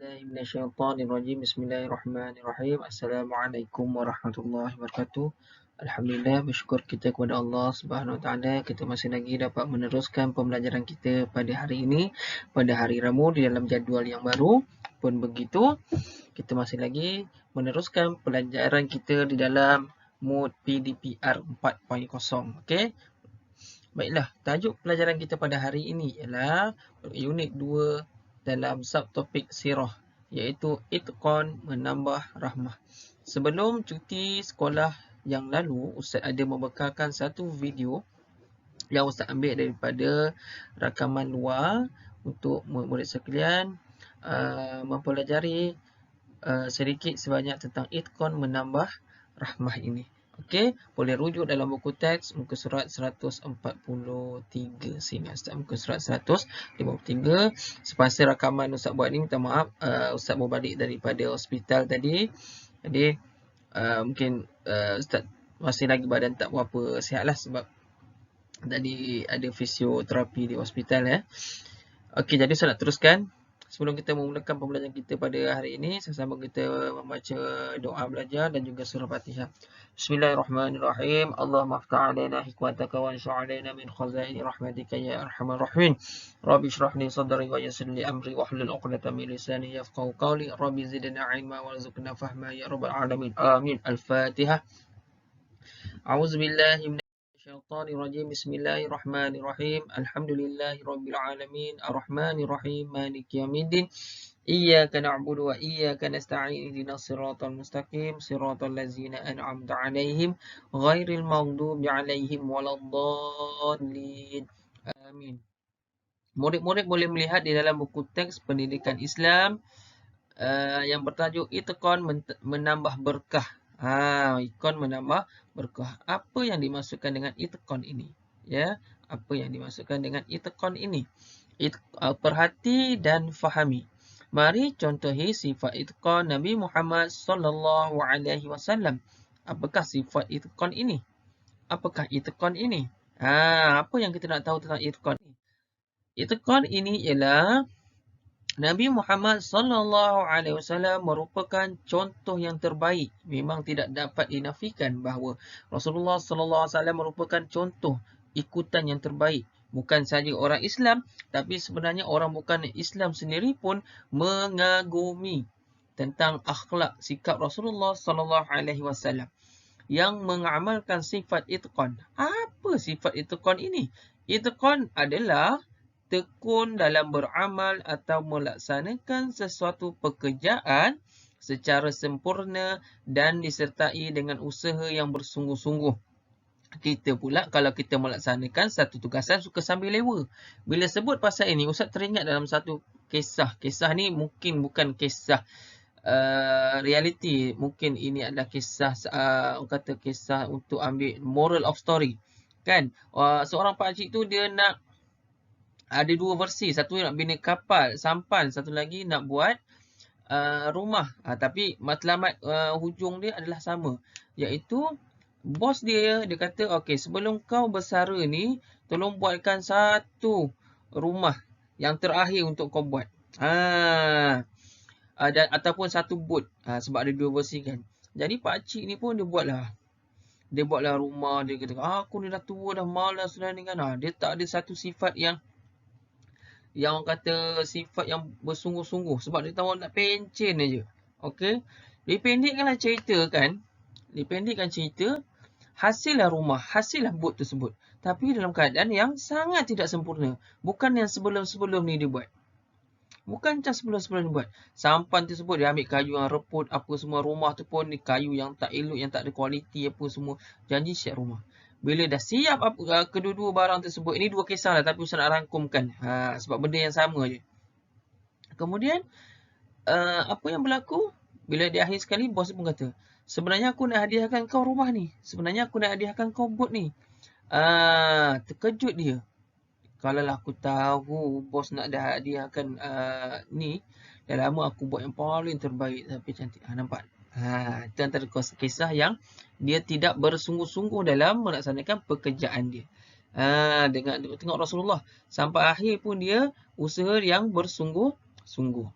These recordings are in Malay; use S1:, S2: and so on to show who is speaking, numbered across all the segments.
S1: A'udzubillahiminasyaitonirrajim. Bismillahirrahmanirrahim. Assalamualaikum warahmatullahi wabarakatuh. Alhamdulillah, bersyukur kita kepada Allah Subhanahu Wa Taala, kita masih lagi dapat meneruskan pembelajaran kita pada hari ini, pada hari Rabu di dalam jadual yang baru. Pun begitu, kita masih lagi meneruskan pelajaran kita di dalam mood PDPR 4.0. Okey. Baiklah, tajuk pelajaran kita pada hari ini ialah unit 2 dalam subtopik sirah, iaitu itqan menambah rahmah. Sebelum cuti sekolah yang lalu, Ustaz ada membekalkan satu video yang Ustaz ambil daripada rakaman luar untuk murid sekalian mempelajari sedikit sebanyak tentang itqan menambah rahmah ini. Okey, boleh rujuk dalam buku teks muka surat 143 sini. Ustaz muka surat 153. Sepasa rakaman Ustaz buat ni, minta maaf, Ustaz mau balik daripada hospital tadi. Jadi mungkin Ustaz masih lagi badan tak berapa sihat lah, sebab tadi ada fisioterapi di hospital. Okey, jadi saya nak teruskan. Sebelum kita memulakan pembelajaran kita pada hari ini, sama-sama kita membaca doa belajar dan juga surah Fatihah. Bismillahirrahmanirrahim. Allahumma aftah alaina hikmataka wa ansur alaina min khazaini rahmatika ya arhamar rahimin. Rabbi shrah li sadri wa yassir li amri wa hlul 'uqdatam min lisani yafqahu qawli. Rabbi zidna 'ilma warzuqna fahma ya rabbal alamin. Amin. Al-Fatihah. A'udzubillahi Syaitanirrajim. Bismillahirrahmanirrahim. Alhamdulillahirabbil alamin. Arrahmanirrahim. Maliki yaumiddin. Iyyaka na'budu wa iyyaka nasta'in. Ihdinas siratal mustaqim. Siratal ladzina an'amta 'alaihim ghairil maghdubi 'alaihim waladdallin. Amin. Murid-murid boleh melihat di dalam buku teks pendidikan Islam yang bertajuk Itqan menambah berkah. Itqan menambah berkah. Apa yang dimaksudkan dengan itqan ini? Ya, apa yang dimaksudkan dengan itqan ini? Perhati dan fahami. Mari contohi sifat itqan Nabi Muhammad sallallahu alaihi wasallam. Apakah sifat itqan ini? Apakah itqan ini? Apa yang kita nak tahu tentang itqan ini? Itqan ini ialah Nabi Muhammad sallallahu alaihi wasallam merupakan contoh yang terbaik. Memang tidak dapat dinafikan bahawa Rasulullah sallallahu alaihi wasallam merupakan contoh ikutan yang terbaik. Bukan saja orang Islam, tapi sebenarnya orang bukan Islam sendiri pun mengagumi tentang akhlak sikap Rasulullah sallallahu alaihi wasallam yang mengamalkan sifat itqan. Apa sifat itqan ini? Itqan adalah tekun dalam beramal atau melaksanakan sesuatu pekerjaan secara sempurna dan disertai dengan usaha yang bersungguh-sungguh. Kita pula kalau kita melaksanakan satu tugasan suka sambil lewa. Bila sebut pasal ini, Ustaz teringat dalam satu kisah. Kisah ni mungkin bukan kisah reality. Mungkin ini adalah kisah, orang kata kisah untuk ambil moral of story. Kan? Seorang pakcik tu dia nak ada dua versi. Satu nak bina kapal, sampan. Satu lagi nak buat rumah. Tapi matlamat hujung dia adalah sama. Iaitu, bos dia kata, okey, sebelum kau bersara ni, tolong buatkan satu rumah yang terakhir untuk kau buat. Ataupun satu bot. Sebab ada dua versi kan. Jadi pakcik ni pun dia buatlah rumah. Dia kata, aku ni dah tua, dah malas dah ni kan. Dia tak ada satu sifat yang orang kata sifat yang bersungguh-sungguh. Sebab dia tahu nak pencen aja. Okey. Dipendekkan cerita. Hasillah rumah, hasillah bot tersebut. Tapi dalam keadaan yang sangat tidak sempurna. Bukan yang sebelum-sebelum ni dia buat. Bukan macam sebelum-sebelum ni buat. Sampan tersebut dia ambil kayu yang reput, apa semua. Rumah tu pun kayu yang tak elok, yang tak ada kualiti apa semua. Janji siap rumah. Bila dah siap kedua-dua barang tersebut, ini dua kisah lah tapi Ustaz nak rangkumkan. Sebab benda yang sama je. Kemudian, apa yang berlaku? Bila di akhir sekali, bos pun kata, sebenarnya aku nak hadiahkan kau rumah ni. Sebenarnya aku nak hadiahkan kau bot ni. Terkejut dia. Kalau lah aku tahu bos nak dah hadiahkan ni, dah lama aku buat yang paling terbaik tapi cantik. Nampak? Itu antara kisah yang dia tidak bersungguh-sungguh dalam melaksanakan pekerjaan dia. Tengok Rasulullah. Sampai akhir pun dia usaha yang bersungguh-sungguh.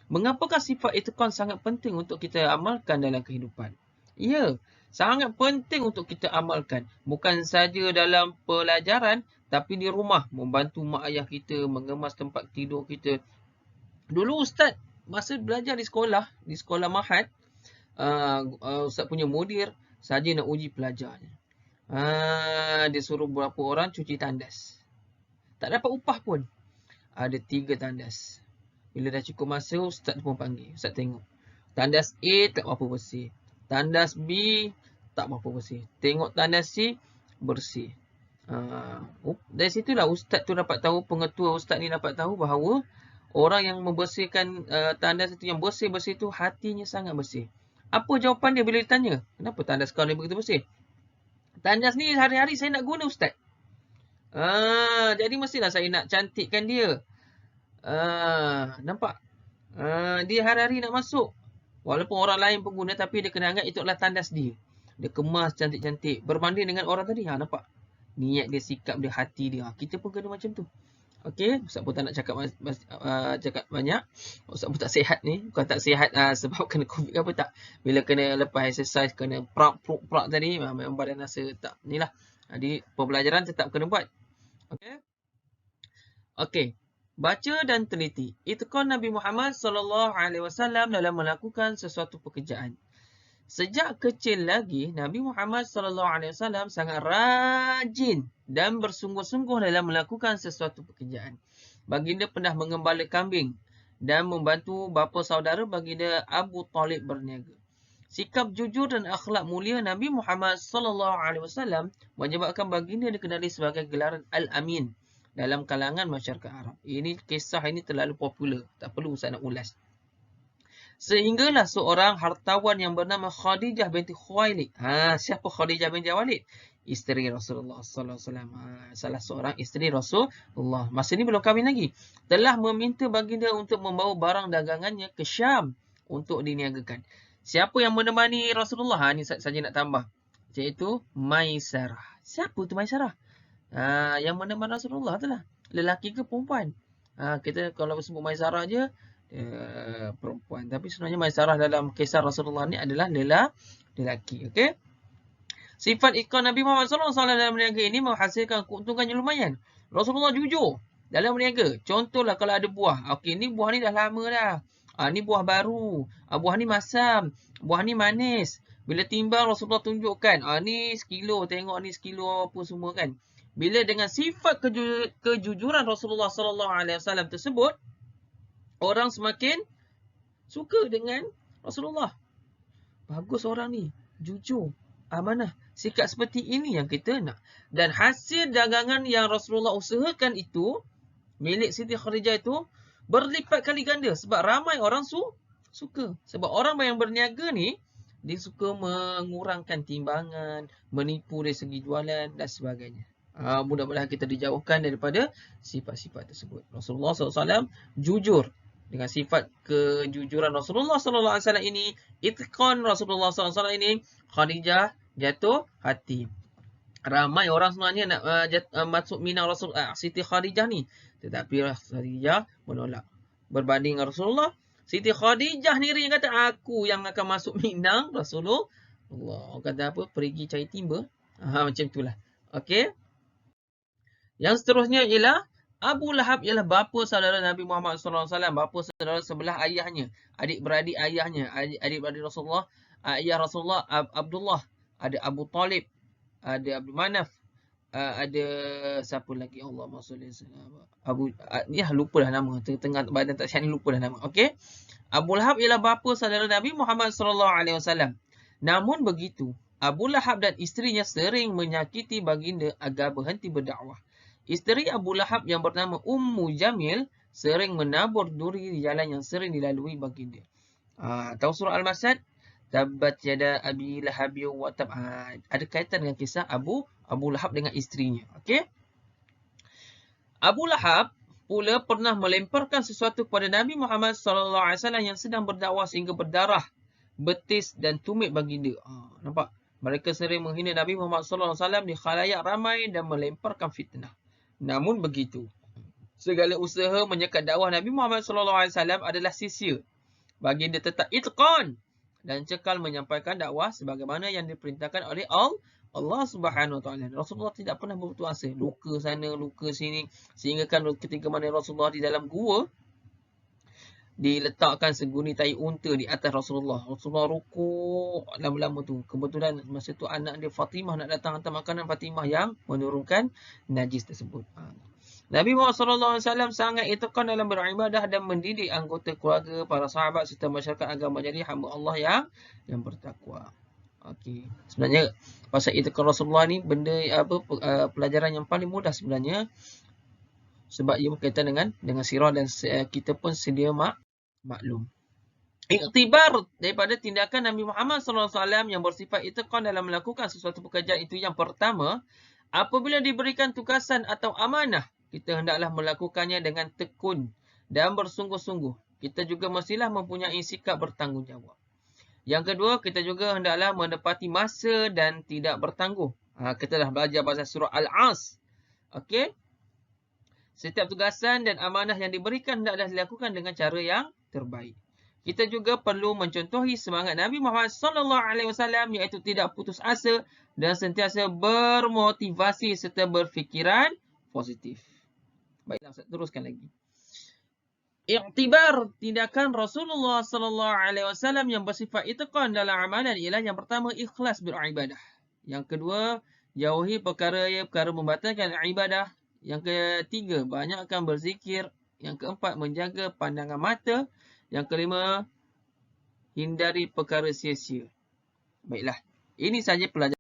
S1: Mengapakah sifat itqan sangat penting untuk kita amalkan dalam kehidupan? Ya, sangat penting untuk kita amalkan. Bukan saja dalam pelajaran, tapi di rumah. Membantu mak ayah kita, mengemas tempat tidur kita. Dulu Ustaz, masa belajar di sekolah Mahat, Ustaz punya mudir saja nak uji pelajarnya. Dia suruh berapa orang cuci tandas. Tak dapat upah pun. Ada 3 tandas. Bila dah cukup masa, Ustaz pun panggil. Ustaz tengok. Tandas A tak berapa bersih. Tandas B tak berapa bersih. Tengok tandas C bersih. Dari situlah Ustaz tu dapat tahu, pengetua Ustaz ni dapat tahu bahawa orang yang membersihkan tandas itu, yang bersih-bersih tu, hatinya sangat bersih. Apa jawapan dia bila ditanya? Kenapa tandas kau ni begitu bersih? Tandas ni hari-hari saya nak guna Ustaz. Jadi mestilah saya nak cantikkan dia. Nampak? Dia hari-hari nak masuk. Walaupun orang lain pengguna, tapi dia kena anggap itu adalah tandas dia. Dia kemas cantik-cantik. Berbanding dengan orang tadi. Nampak? Niat dia, sikap dia, hati dia. Kita pun kena macam tu. Okey, Ustaz pun tak nak cakap banyak. Ustaz pun tak sihat ni. Bukan tak sihat sebab kena COVID ke apa tak. Bila kena lepas exercise, kena prak tadi, memang badan rasa tak. Inilah. Jadi, pembelajaran tetap kena buat. Okey. Baca dan teliti. Itqan Nabi Muhammad SAW dalam melakukan sesuatu pekerjaan. Sejak kecil lagi, Nabi Muhammad SAW sangat rajin dan bersungguh-sungguh dalam melakukan sesuatu pekerjaan. Baginda pernah mengembala kambing dan membantu bapa saudara baginda Abu Talib berniaga. Sikap jujur dan akhlak mulia Nabi Muhammad SAW menyebabkan baginda dikenali sebagai gelaran Al-Amin dalam kalangan masyarakat Arab. Kisah ini terlalu popular. Tak perlu Ustaz nak ulas. Sehinggalah seorang hartawan yang bernama Khadijah binti Khuwailid. Siapa Khadijah binti Khuwailid? Isteri Rasulullah SAW. Salah seorang isteri Rasulullah. Masa ni belum kahwin lagi. Telah meminta baginda untuk membawa barang dagangannya ke Syam untuk diniagakan. Siapa yang menemani Rasulullah? Ni saja nak tambah. Iaitu Maisarah. Siapa tu Maisarah? Yang menemani Rasulullah tu lah. Lelaki ke perempuan? Kita kalau sebut Maisarah je, perempuan. Tapi sebenarnya Maisarah dalam kisah Rasulullah ni adalah lelaki. Okey. Sifat itqan Nabi Muhammad SAW dalam berniaga ini menghasilkan keuntungan yang lumayan. Rasulullah jujur dalam berniaga. Contohlah kalau ada buah. Okey, ni buah ni dah lama dah. Ni buah baru. Buah ni masam. Buah ni manis. Bila timbang Rasulullah tunjukkan. Ni sekilo. Tengok ni sekilo apa semua kan. Bila dengan sifat kejujuran Rasulullah SAW tersebut, orang semakin suka dengan Rasulullah. Bagus orang ni. Jujur. Amanah. Sikap seperti ini yang kita nak. Dan hasil dagangan yang Rasulullah usahakan itu, milik Siti Khadijah itu, berlipat kali ganda. Sebab ramai orang suka. Sebab orang yang berniaga ni, dia suka mengurangkan timbangan, menipu dari segi jualan dan sebagainya. Mudah-mudahan kita dijauhkan daripada sifat-sifat tersebut. Rasulullah SAW jujur. Dengan sifat kejujuran Rasulullah SAW ini, itqan Rasulullah SAW ini, Khadijah jatuh hati. Ramai orang sebenarnya nak masuk minang Siti Khadijah ni. Tetapi Khadijah menolak. Berbanding Rasulullah, Siti Khadijah ni yang kata, aku yang akan masuk minang Rasulullah. Allah kata apa? Pergi cari timba. Macam itulah. Okey. Yang seterusnya ialah Abu Lahab ialah bapa saudara Nabi Muhammad SAW. Bapa saudara sebelah ayahnya. Adik-beradik ayahnya. Adik-beradik Rasulullah. Ayah Rasulullah Abdullah. Ada Abu Talib. Ada Abdul Manaf. Ada siapa lagi? Allah Masalli lupa dah nama. Tengah badan tak sihat ni lupa dah nama. Okey. Abu Lahab ialah bapa saudara Nabi Muhammad SAW. Namun begitu, Abu Lahab dan isterinya sering menyakiti baginda agar berhenti berdakwah. Isteri Abu Lahab yang bernama Ummu Jamil sering menabur duri di jalan yang sering dilalui baginda. Tahu surah Al-Masad? Tabbat yada Abi Lahab wa tab. Ada kaitan dengan kisah Abu Lahab dengan isterinya. Okey. Abu Lahab pula pernah melemparkan sesuatu kepada Nabi Muhammad SAW yang sedang berdakwah sehingga berdarah, betis dan tumit baginda. Nampak? Mereka sering menghina Nabi Muhammad SAW di khalayak ramai dan melemparkan fitnah. Namun begitu, segala usaha menyekat dakwah Nabi Muhammad SAW adalah sia-sia Baginda tetap itqan dan cekal menyampaikan dakwah sebagaimana yang diperintahkan oleh Allah Subhanahu Wa Taala. Rasulullah tidak pernah berputus asa, luka sana, luka sini, sehingga kan ketika mana Rasulullah di dalam gua, diletakkan seguni tai unta di atas Rasulullah. Rasulullah rukuk lama-lama tu. Kebetulan masa tu anak dia Fatimah nak datang hantar makanan, Fatimah yang menurunkan najis tersebut. Nabi Muhammad SAW sangat itqan dalam beribadah dan mendidik anggota keluarga, para sahabat serta masyarakat agar menjadi hamba Allah yang bertakwa. Okey. Sebenarnya pasal itqan Rasulullah ni benda pelajaran yang paling mudah sebenarnya, sebab ia berkaitan dengan sirah dan kita pun sedia maklum. Iktibar daripada tindakan Nabi Muhammad SAW yang bersifat itqan dalam melakukan sesuatu pekerjaan itu, yang pertama, apabila diberikan tugasan atau amanah, kita hendaklah melakukannya dengan tekun dan bersungguh-sungguh. Kita juga mestilah mempunyai sikap bertanggungjawab. Yang kedua, kita juga hendaklah menepati masa dan tidak bertangguh. Kita dah belajar pasal surah Al-As. Okey. Setiap tugasan dan amanah yang diberikan hendaklah dilakukan dengan cara yang terbaik. Kita juga perlu mencontohi semangat Nabi Muhammad SAW, iaitu tidak putus asa dan sentiasa bermotivasi serta berfikiran positif. Baiklah, saya teruskan lagi. Iktibar tindakan Rasulullah SAW yang bersifat itqan dalam amalan ialah yang pertama, ikhlas beribadah. Yang kedua, jauhi perkara-perkara membatalkan ibadah. Yang ketiga, banyakkan berzikir. Yang keempat, menjaga pandangan mata. Yang kelima, hindari perkara sia-sia. Baiklah, ini saja pelajaran.